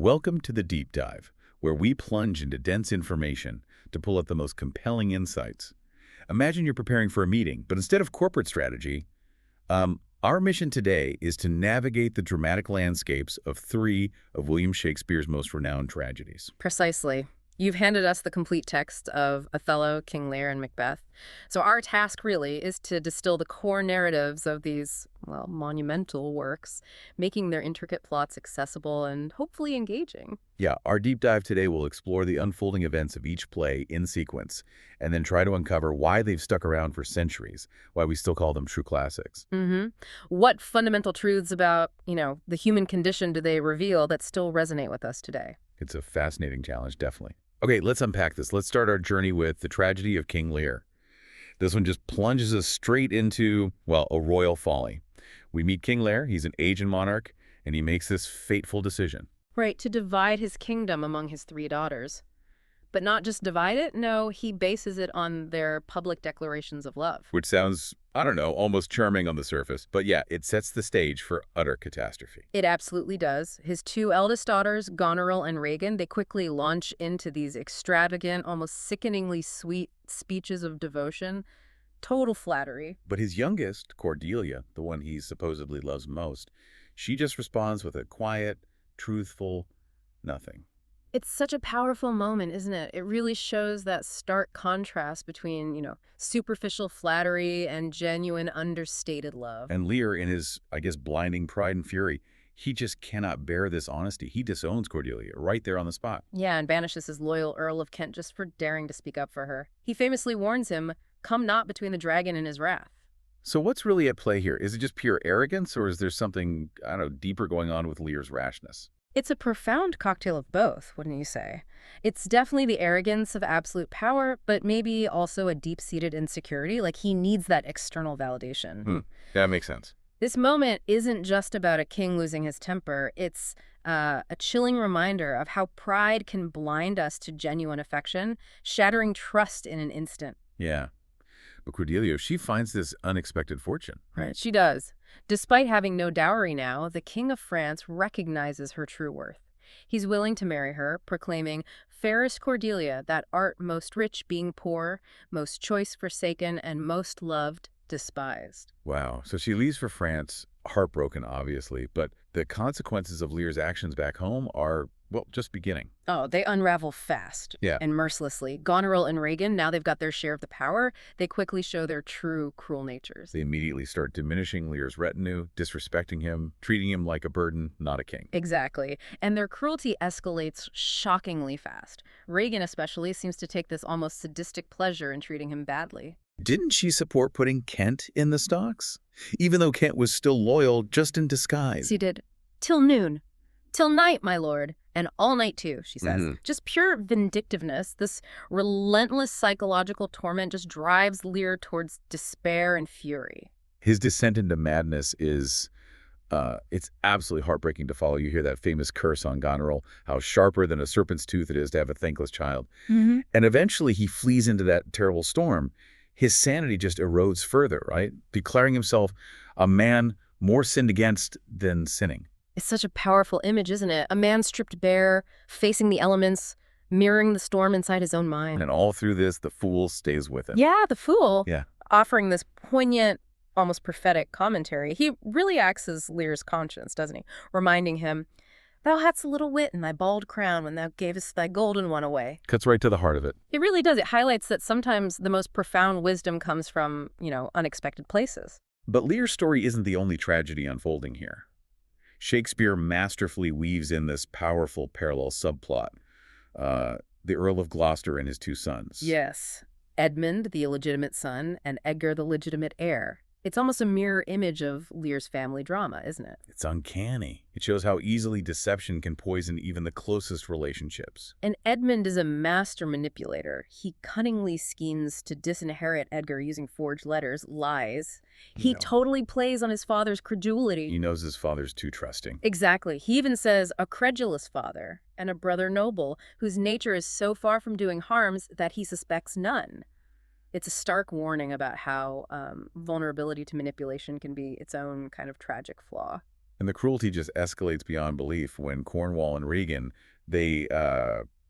Welcome to the Deep Dive, where we plunge into dense information to pull out the most compelling insights. Imagine you're preparing for a meeting, but instead of corporate strategy, our mission today is to navigate the dramatic landscapes of three of William Shakespeare's most renowned tragedies. Precisely. You've handed us the complete text of Othello, King Lear, and Macbeth. So our task really is to distill the core narratives of these, well, monumental works, making their intricate plots accessible and hopefully engaging. Yeah, our deep dive today will explore the unfolding events of each play in sequence, and then try to uncover why they've stuck around for centuries, why we still call them true classics. What fundamental truths about, the human condition do they reveal that still resonate with us today? It's a fascinating challenge, definitely. Okay, let's unpack this. Let's start our journey with the tragedy of King Lear. This one just plunges us straight into, well, a royal folly. We meet King Lear. He's an aged monarch, and he makes this fateful decision. Right, to divide his kingdom among his three daughters. But not just divide it, no, he bases it on their public declarations of love. Which sounds, I don't know, almost charming on the surface. But yeah, it sets the stage for utter catastrophe. It absolutely does. His two eldest daughters, Goneril and Regan, they quickly launch into these extravagant, almost sickeningly sweet speeches of devotion. Total flattery. But his youngest, Cordelia, the one he supposedly loves most, she just responds with a quiet, truthful nothing. It's such a powerful moment, isn't it? It really shows that stark contrast between, superficial flattery and genuine understated love. And Lear, in his, I guess, blinding pride and fury, he just cannot bear this honesty. He disowns Cordelia right there on the spot. Yeah, and banishes his loyal Earl of Kent just for daring to speak up for her. He famously warns him, "Come not between the dragon and his wrath." So what's really at play here? Is it just pure arrogance, or is there something, I don't know, deeper going on with Lear's rashness? It's a profound cocktail of both, wouldn't you say? It's definitely the arrogance of absolute power, but maybe also a deep-seated insecurity, like he needs that external validation. That makes sense. This moment isn't just about a king losing his temper. It's a chilling reminder of how pride can blind us to genuine affection, shattering trust in an instant. Yeah. But Cordelia, she finds this unexpected fortune. Right, she does. Despite having no dowry now, the King of France recognizes her true worth. He's willing to marry her, proclaiming, "Fairest Cordelia, that art most rich being poor, most choice forsaken, and most loved despised." Wow. So she leaves for France, heartbroken, obviously, but the consequences of Lear's actions back home are, well, just beginning. Oh, they unravel fast and mercilessly. Goneril and Regan, now they've got their share of the power, they quickly show their true cruel natures. They immediately start diminishing Lear's retinue, disrespecting him, treating him like a burden, not a king. Exactly. And their cruelty escalates shockingly fast. Regan especially seems to take this almost sadistic pleasure in treating him badly. Didn't she support putting Kent in the stocks? Even though Kent was still loyal, just in disguise. She did. "Till noon. Till night, my lord. And all night, too," she says. Just pure vindictiveness. This relentless psychological torment just drives Lear towards despair and fury. His descent into madness is, it's absolutely heartbreaking to follow. You hear that famous curse on Goneril, how sharper than a serpent's tooth it is to have a thankless child. And eventually he flees into that terrible storm. His sanity just erodes further, right? Declaring himself a man more sinned against than sinning. It's such a powerful image, isn't it? A man stripped bare, facing the elements, mirroring the storm inside his own mind. And all through this, the fool stays with him. Yeah, the fool. Yeah. Offering this poignant, almost prophetic commentary. He really acts as Lear's conscience, doesn't he? Reminding him, "Thou hadst a little wit in thy bald crown when thou gavest thy golden one away." Cuts right to the heart of it. It really does. It highlights that sometimes the most profound wisdom comes from, unexpected places. But Lear's story isn't the only tragedy unfolding here. Shakespeare masterfully weaves in this powerful parallel subplot. The Earl of Gloucester and his two sons. Yes. Edmund, the illegitimate son, and Edgar, the legitimate heir. It's almost a mirror image of Lear's family drama, isn't it? It's uncanny. It shows how easily deception can poison even the closest relationships. And Edmund is a master manipulator. He cunningly schemes to disinherit Edgar using forged letters, lies. He totally plays on his father's credulity. He knows his father's too trusting. Exactly. He even says a credulous father and a brother noble whose nature is so far from doing harms that he suspects none. It's a stark warning about how vulnerability to manipulation can be its own kind of tragic flaw. And the cruelty just escalates beyond belief when Cornwall and Regan, they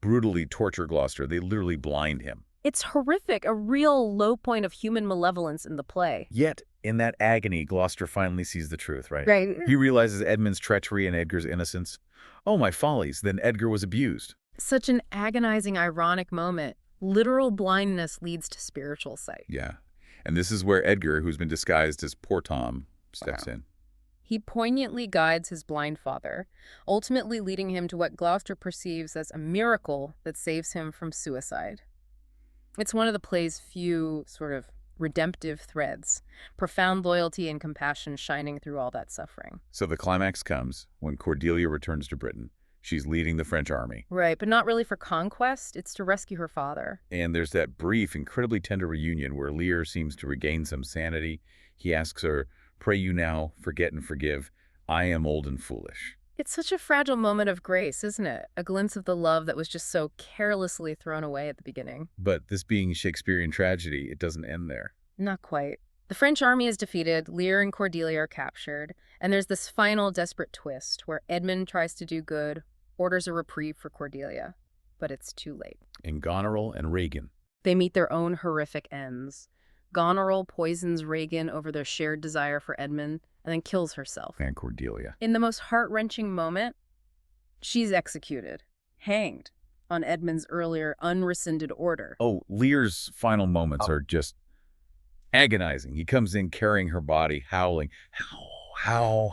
brutally torture Gloucester. They literally blind him. It's horrific, a real low point of human malevolence in the play. Yet, in that agony, Gloucester finally sees the truth, right? Right. He realizes Edmund's treachery and Edgar's innocence. Oh, my follies, then Edgar was abused. Such an agonizing, ironic moment. Literal blindness leads to spiritual sight. Yeah. And this is where Edgar, who's been disguised as poor Tom, steps in. He poignantly guides his blind father, ultimately leading him to what Gloucester perceives as a miracle that saves him from suicide. It's one of the play's few sort of redemptive threads, profound loyalty and compassion shining through all that suffering. So the climax comes when Cordelia returns to Britain. She's leading the French army. Right, but not really for conquest. It's to rescue her father. And there's that brief, incredibly tender reunion where Lear seems to regain some sanity. He asks her, "Pray you now, forget and forgive. I am old and foolish." It's such a fragile moment of grace, isn't it? A glimpse of the love that was just so carelessly thrown away at the beginning. But this being Shakespearean tragedy, it doesn't end there. Not quite. The French army is defeated, Lear and Cordelia are captured, and there's this final desperate twist where Edmund tries to do good, orders a reprieve for Cordelia, but it's too late. And Goneril and Regan. They meet their own horrific ends. Goneril poisons Regan over their shared desire for Edmund and then kills herself. And Cordelia. In the most heart-wrenching moment, she's executed, hanged, on Edmund's earlier unrescinded order. Oh, Lear's final moments are just agonizing. He comes in carrying her body, howling, how,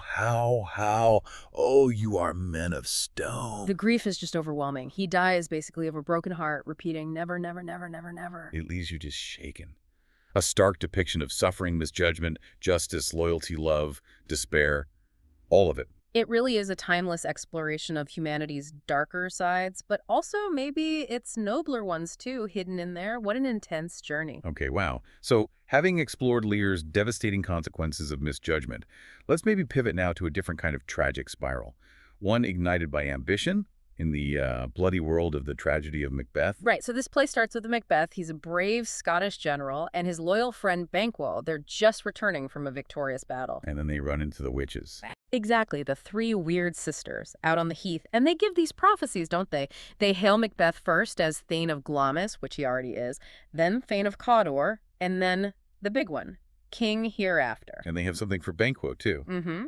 oh, you are men of stone. The grief is just overwhelming. He dies basically of a broken heart, repeating never, never, never, never, never. It leaves you just shaken. A stark depiction of suffering, misjudgment, justice, loyalty, love, despair, all of it. It really is a timeless exploration of humanity's darker sides, but also maybe its nobler ones too, hidden in there. What an intense journey. Okay, wow. So, having explored Lear's devastating consequences of misjudgment, let's maybe pivot now to a different kind of tragic spiral. One ignited by ambition in the bloody world of the tragedy of Macbeth. Right, so this play starts with Macbeth. He's a brave Scottish general, and his loyal friend Banquo. They're just returning from a victorious battle. And then they run into the witches. Exactly, the three weird sisters out on the heath. And they give these prophecies, don't they? They hail Macbeth first as Thane of Glamis, which he already is, then Thane of Cawdor, and then the big one, King Hereafter. And they have something for Banquo, too. Mm-hmm.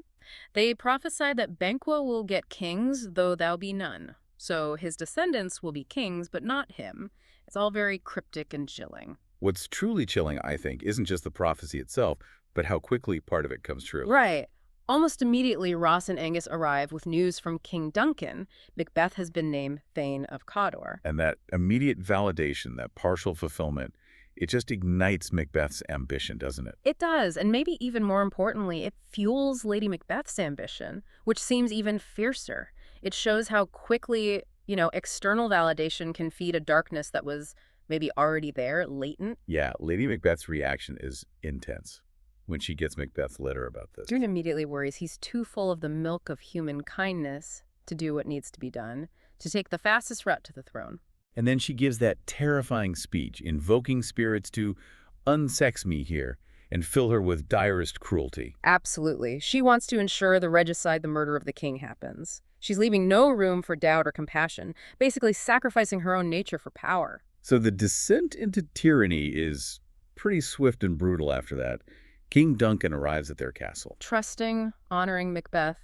They prophesy that Banquo will get kings, though thou be none. So his descendants will be kings, but not him. It's all very cryptic and chilling. What's truly chilling, I think, isn't just the prophecy itself, but how quickly part of it comes true. Right. Almost immediately, Ross and Angus arrive with news from King Duncan. Macbeth has been named Thane of Cawdor. And that immediate validation, that partial fulfillment, it just ignites Macbeth's ambition, doesn't it? It does, and maybe even more importantly, it fuels Lady Macbeth's ambition, which seems even fiercer. It shows how quickly, external validation can feed a darkness that was maybe already there, latent. Yeah, Lady Macbeth's reaction is intense when she gets Macbeth's letter about this. June immediately worries he's too full of the milk of human kindness to do what needs to be done, to take the fastest route to the throne. And then she gives that terrifying speech, invoking spirits to unsex me here and fill her with direst cruelty. Absolutely. She wants to ensure the regicide, the murder of the king, happens. She's leaving no room for doubt or compassion, basically sacrificing her own nature for power. So the descent into tyranny is pretty swift and brutal after that. King Duncan arrives at their castle. Trusting, honoring Macbeth,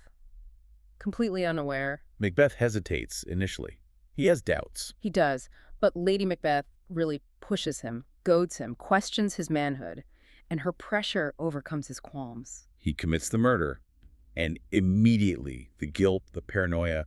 completely unaware. Macbeth hesitates initially. He has doubts. He does, but Lady Macbeth really pushes him, goads him, questions his manhood, and her pressure overcomes his qualms. He commits the murder, and immediately the guilt, the paranoia,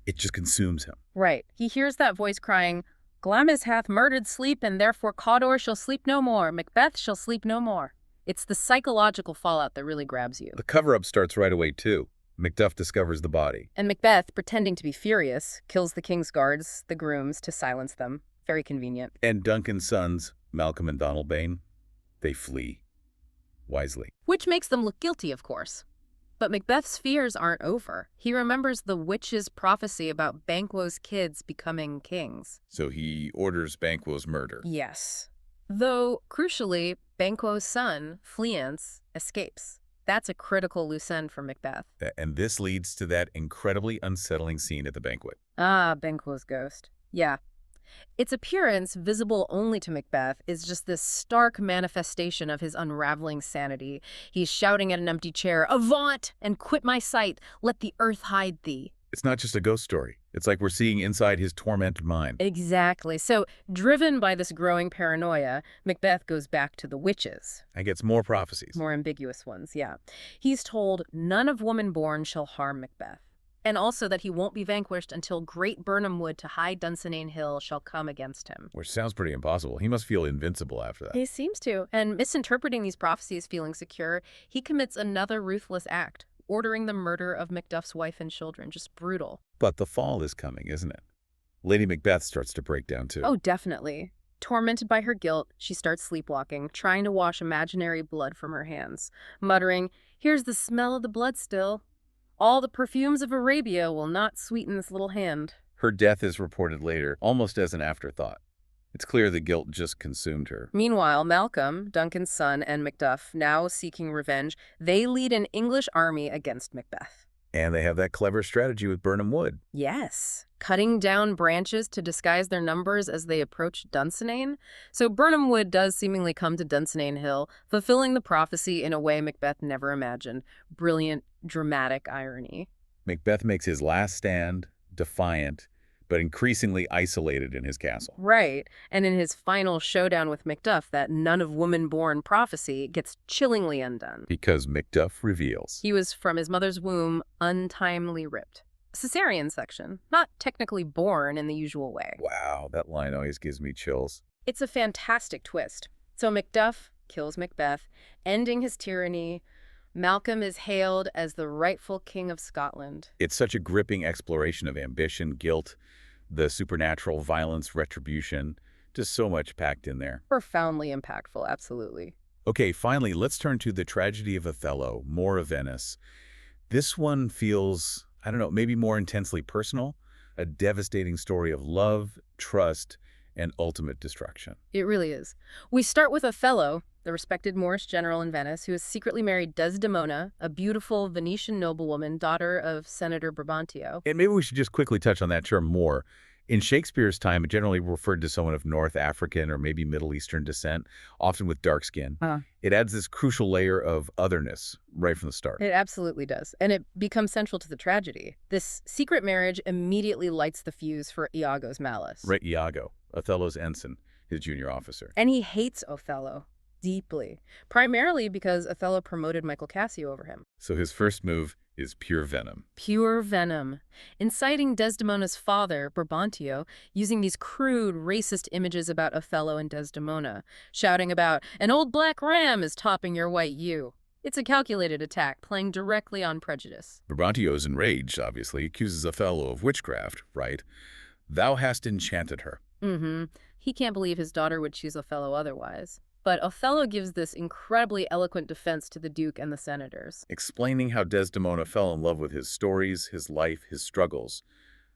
it just consumes him. Right. He hears that voice crying, Glamis hath murdered sleep, and therefore Cawdor shall sleep no more. Macbeth shall sleep no more. It's the psychological fallout that really grabs you. The cover-up starts right away, too. Macduff discovers the body. And Macbeth, pretending to be furious, kills the king's guards, the grooms, to silence them. Very convenient. And Duncan's sons, Malcolm and Donalbain, they flee. Wisely. Which makes them look guilty, of course. But Macbeth's fears aren't over. He remembers the witch's prophecy about Banquo's kids becoming kings. So he orders Banquo's murder. Yes. Though, crucially, Banquo's son, Fleance, escapes. That's a critical loose end for Macbeth. And this leads to that incredibly unsettling scene at the banquet. Ah, Banquo's ghost. Yeah. Its appearance, visible only to Macbeth, is just this stark manifestation of his unraveling sanity. He's shouting at an empty chair, "Avaunt, and quit my sight! Let the earth hide thee!" It's not just a ghost story. It's like we're seeing inside his tormented mind. Exactly. So, driven by this growing paranoia, Macbeth goes back to the witches. And gets more prophecies. More ambiguous ones, yeah. He's told none of woman born shall harm Macbeth. And also that he won't be vanquished until great Birnam Wood to high Dunsinane Hill shall come against him. Which sounds pretty impossible. He must feel invincible after that. He seems to. And misinterpreting these prophecies feeling secure, he commits another ruthless act, ordering the murder of Macduff's wife and children. Just brutal. But the fall is coming, isn't it? Lady Macbeth starts to break down too. Oh, definitely. Tormented by her guilt, she starts sleepwalking, trying to wash imaginary blood from her hands, muttering, "Here's the smell of the blood still. All the perfumes of Arabia will not sweeten this little hand." Her death is reported later, almost as an afterthought. It's clear the guilt just consumed her. Meanwhile, Malcolm, Duncan's son, and Macduff, now seeking revenge, they lead an English army against Macbeth. And they have that clever strategy with Birnam Wood. Yes, cutting down branches to disguise their numbers as they approach Dunsinane. So Birnam Wood does seemingly come to Dunsinane Hill, fulfilling the prophecy in a way Macbeth never imagined. Brilliant, dramatic irony. Macbeth makes his last stand, defiant, but increasingly isolated in his castle. Right, and in his final showdown with Macduff, that none of woman-born prophecy gets chillingly undone. Because Macduff reveals. He was from his mother's womb, untimely ripped. Caesarean section, not technically born in the usual way. Wow, that line always gives me chills. It's a fantastic twist. So Macduff kills Macbeth, ending his tyranny. Malcolm is hailed as the rightful king of Scotland. It's such a gripping exploration of ambition, guilt, the supernatural, violence, retribution. Just so much packed in there. Profoundly impactful, absolutely. Okay, finally, let's turn to the tragedy of Othello, Moor of Venice. This one feels, I don't know, maybe more intensely personal, a devastating story of love, trust, and ultimate destruction. It really is. We start with Othello, the respected Moorish general in Venice, who has secretly married Desdemona, a beautiful Venetian noblewoman, daughter of Senator Brabantio. And maybe we should just quickly touch on that term Moor. In Shakespeare's time, it generally referred to someone of North African or maybe Middle Eastern descent, often with dark skin. It adds this crucial layer of otherness right from the start. It absolutely does. And it becomes central to the tragedy. This secret marriage immediately lights the fuse for Iago's malice. Right, Iago, Othello's ensign, his junior officer. And he hates Othello deeply, primarily because Othello promoted Michael Cassio over him. So his first move is pure venom. Pure venom. Inciting Desdemona's father, Brabantio, using these crude, racist images about Othello and Desdemona, shouting about, "An old black ram is topping your white ewe." It's a calculated attack, playing directly on prejudice. Brabantio is enraged, obviously, accuses Othello of witchcraft, right? Thou hast enchanted her. He can't believe his daughter would choose Othello otherwise. But Othello gives this incredibly eloquent defense to the Duke and the senators. Explaining how Desdemona fell in love with his stories, his life, his struggles.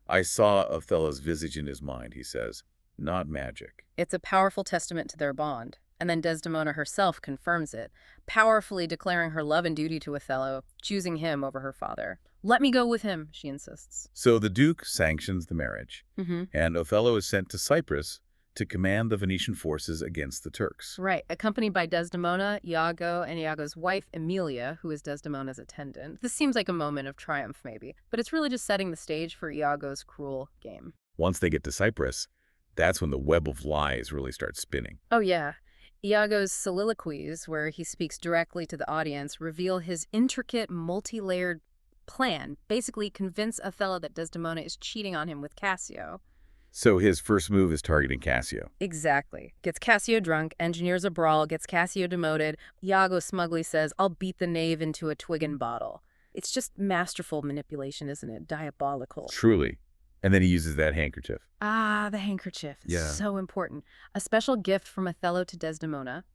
I saw Othello's visage in his mind, he says, not magic. It's a powerful testament to their bond. And then Desdemona herself confirms it, powerfully declaring her love and duty to Othello, choosing him over her father. "Let me go with him," she insists. So the Duke sanctions the marriage, and Othello is sent to Cyprus to command the Venetian forces against the Turks. Right, accompanied by Desdemona, Iago, and Iago's wife, Emilia, who is Desdemona's attendant. This seems like a moment of triumph, maybe, but it's really just setting the stage for Iago's cruel game. Once they get to Cyprus, that's when the web of lies really starts spinning. Oh, yeah. Iago's soliloquies, where he speaks directly to the audience, reveal his intricate, multi-layered plan, basically convince Othello that Desdemona is cheating on him with Cassio. So his first move is targeting Cassio. Exactly. Gets Cassio drunk, engineers a brawl, gets Cassio demoted. Iago smugly says, "I'll beat the knave into a twig and bottle." It's just masterful manipulation, isn't it? Diabolical. Truly. And then he uses that handkerchief. Ah, the handkerchief. It's Yeah. so important. A special gift from Othello to Desdemona.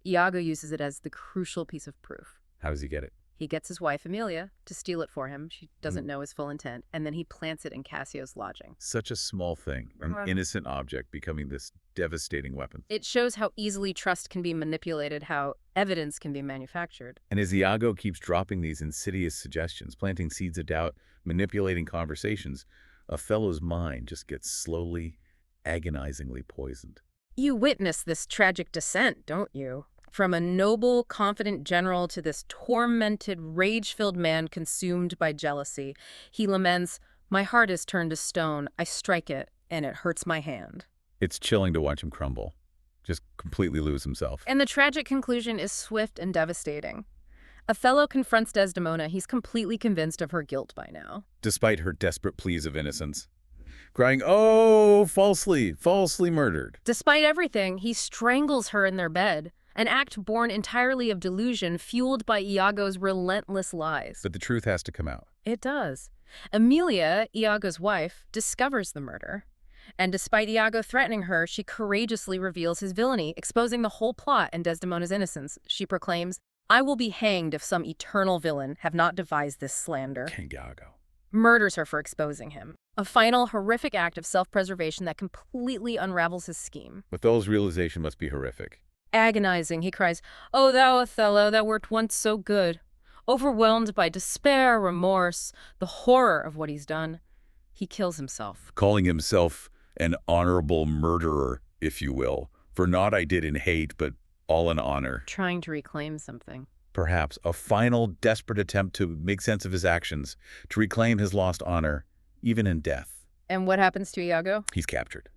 Iago uses it as the crucial piece of proof. How does he get it? He gets his wife, Amelia, to steal it for him. She doesn't know his full intent. And then he plants it in Cassio's lodging. Such a small thing, an innocent object becoming this devastating weapon. It shows how easily trust can be manipulated, how evidence can be manufactured. And as Iago keeps dropping these insidious suggestions, planting seeds of doubt, manipulating conversations, Othello's mind just gets slowly, agonizingly poisoned. You witness this tragic descent, don't you? From a noble, confident general to this tormented, rage-filled man consumed by jealousy. He laments, "My heart is turned to stone. I strike it, and it hurts my hand." It's chilling to watch him crumble, just completely lose himself. And the tragic conclusion is swift and devastating. Othello confronts Desdemona. He's completely convinced of her guilt by now. Despite her desperate pleas of innocence, crying, "Oh, falsely murdered." Despite everything, he strangles her in their bed, an act born entirely of delusion, fueled by Iago's relentless lies. But the truth has to come out. It does. Amelia, Iago's wife, discovers the murder. And despite Iago threatening her, she courageously reveals his villainy, exposing the whole plot and Desdemona's innocence. She proclaims, "I will be hanged if some eternal villain have not devised this slander." King Iago murders her for exposing him. A final, horrific act of self-preservation that completely unravels his scheme. Othello's realization must be horrific. Agonizing, he cries, "O thou Othello, thou wert once so good." Overwhelmed by despair, remorse, the horror of what he's done, he kills himself. Calling himself an honorable murderer, if you will, for naught I did in hate, but all in honor. Trying to reclaim something. Perhaps a final, desperate attempt to make sense of his actions, to reclaim his lost honor, even in death. And what happens to Iago? He's captured.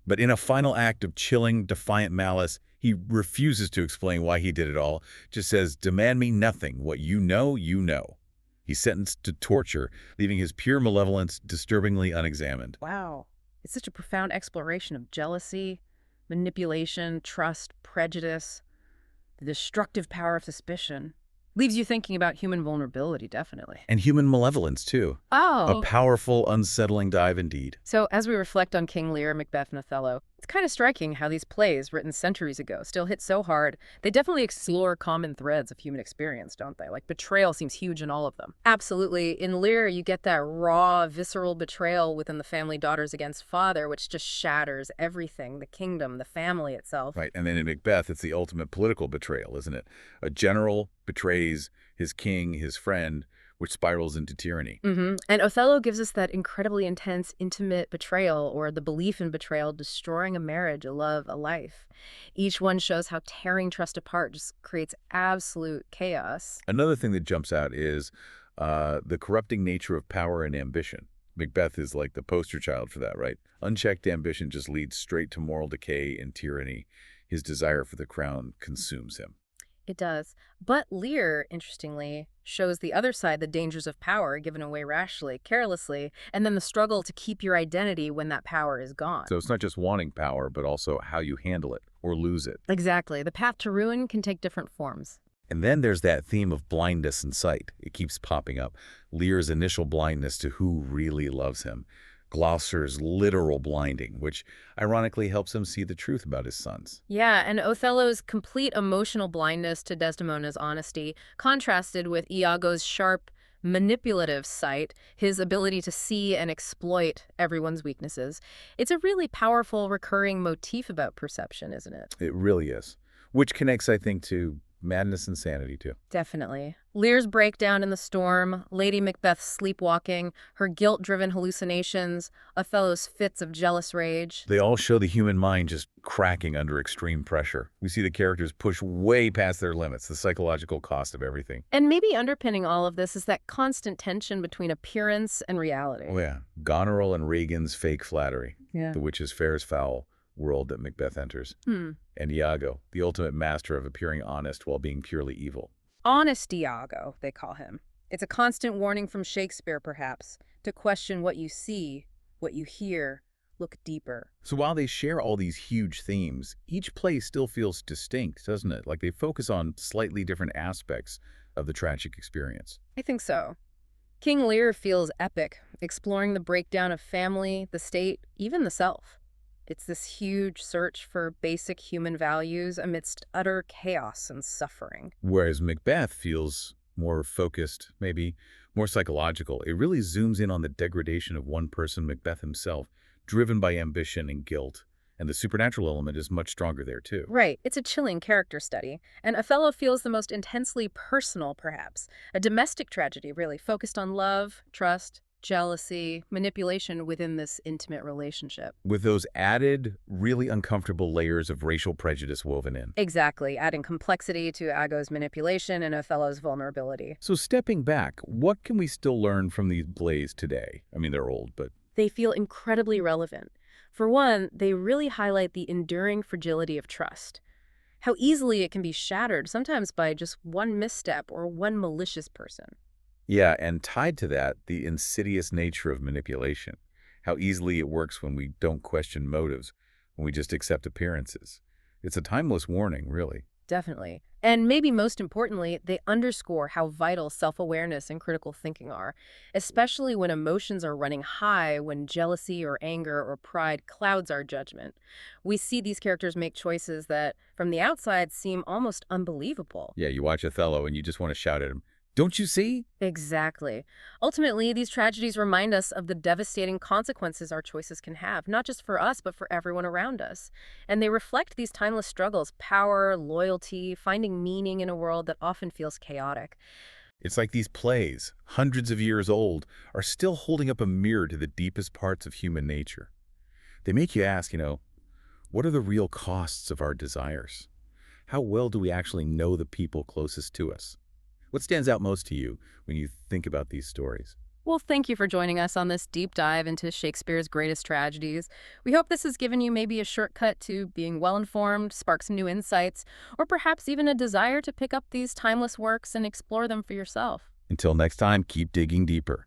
But in a final act of chilling, defiant malice, he refuses to explain why he did it all, just says, "Demand me nothing. What you know, you know." He's sentenced to torture, leaving his pure malevolence disturbingly unexamined. Wow. It's such a profound exploration of jealousy, manipulation, trust, prejudice, the destructive power of suspicion. Leaves you thinking about human vulnerability, definitely. And human malevolence, too. Oh. A powerful, unsettling dive indeed. So as we reflect on King Lear, Macbeth, and Othello, it's kind of striking how these plays, written centuries ago, still hit so hard. They definitely explore common threads of human experience, don't they? Like betrayal seems huge in all of them. Absolutely. In Lear, you get that raw, visceral betrayal within the family daughters against father, which just shatters everything, the kingdom, the family itself. Right, and then in Macbeth, it's the ultimate political betrayal, isn't it? A general betrays his king, his friend, which spirals into tyranny. And Othello gives us that incredibly intense, intimate betrayal, or the belief in betrayal destroying a marriage, a love, a life. Each one shows how tearing trust apart just creates absolute chaos. Another thing that jumps out is the corrupting nature of power and ambition. Macbeth is like the poster child for that, right? Unchecked ambition just leads straight to moral decay and tyranny. His desire for the crown consumes him. It does. But Lear, interestingly, shows the other side, the dangers of power given away rashly, carelessly, and then the struggle to keep your identity when that power is gone. So it's not just wanting power, but also how you handle it or lose it. Exactly. The path to ruin can take different forms. And then there's that theme of blindness and sight. It keeps popping up. Lear's initial blindness to who really loves him. Gloucester's literal blinding, which ironically helps him see the truth about his sons. Yeah, and Othello's complete emotional blindness to Desdemona's honesty, contrasted with Iago's sharp, manipulative sight, his ability to see and exploit everyone's weaknesses. It's a really powerful, recurring motif about perception, isn't it? It really is. Which connects, I think, to madness and sanity, too. Definitely. Lear's breakdown in the storm, Lady Macbeth's sleepwalking, her guilt-driven hallucinations, Othello's fits of jealous rage. They all show the human mind just cracking under extreme pressure. We see the characters push way past their limits, the psychological cost of everything. And maybe underpinning all of this is that constant tension between appearance and reality. Oh, yeah. Goneril and Regan's fake flattery. Yeah. The witch's fair is foul world that Macbeth enters. And Iago, the ultimate master of appearing honest while being purely evil. Honest Iago, they call him. It's a constant warning from Shakespeare, perhaps, to question what you see, what you hear, look deeper. So while they share all these huge themes, each play still feels distinct, doesn't it? Like they focus on slightly different aspects of the tragic experience. I think so. King Lear feels epic, exploring the breakdown of family, the state, even the self. It's this huge search for basic human values amidst utter chaos and suffering. Whereas Macbeth feels more focused, maybe more psychological. It really zooms in on the degradation of one person, Macbeth himself, driven by ambition and guilt. And the supernatural element is much stronger there, too. Right, it's a chilling character study, and Othello feels the most intensely personal, perhaps. A domestic tragedy, really, focused on love, trust, jealousy, manipulation within this intimate relationship. With those added, really uncomfortable layers of racial prejudice woven in. Exactly, adding complexity to Ago's manipulation and Othello's vulnerability. So stepping back, what can we still learn from these plays today? I mean, they're old, but They feel incredibly relevant. For one, they really highlight the enduring fragility of trust. How easily it can be shattered, sometimes by just one misstep or one malicious person. yeah, and tied to that, the insidious nature of manipulation. How easily it works when we don't question motives, when we just accept appearances. It's a timeless warning, really. Definitely. And maybe most importantly, they underscore how vital self-awareness and critical thinking are, especially when emotions are running high, when jealousy or anger or pride clouds our judgment. We see these characters make choices that, from the outside, seem almost unbelievable. Yeah, you watch Othello and you just want to shout at him, "Don't you see?" Exactly. Ultimately, these tragedies remind us of the devastating consequences our choices can have, not just for us, but for everyone around us. And they reflect these timeless struggles: power, loyalty, finding meaning in a world that often feels chaotic. It's like these plays, hundreds of years old, are still holding up a mirror to the deepest parts of human nature. They make you ask, what are the real costs of our desires? How well do we actually know the people closest to us? What stands out most to you when you think about these stories? Well, thank you for joining us on this deep dive into Shakespeare's greatest tragedies. We hope this has given you maybe a shortcut to being well-informed, spark some new insights, or perhaps even a desire to pick up these timeless works and explore them for yourself. Until next time, keep digging deeper.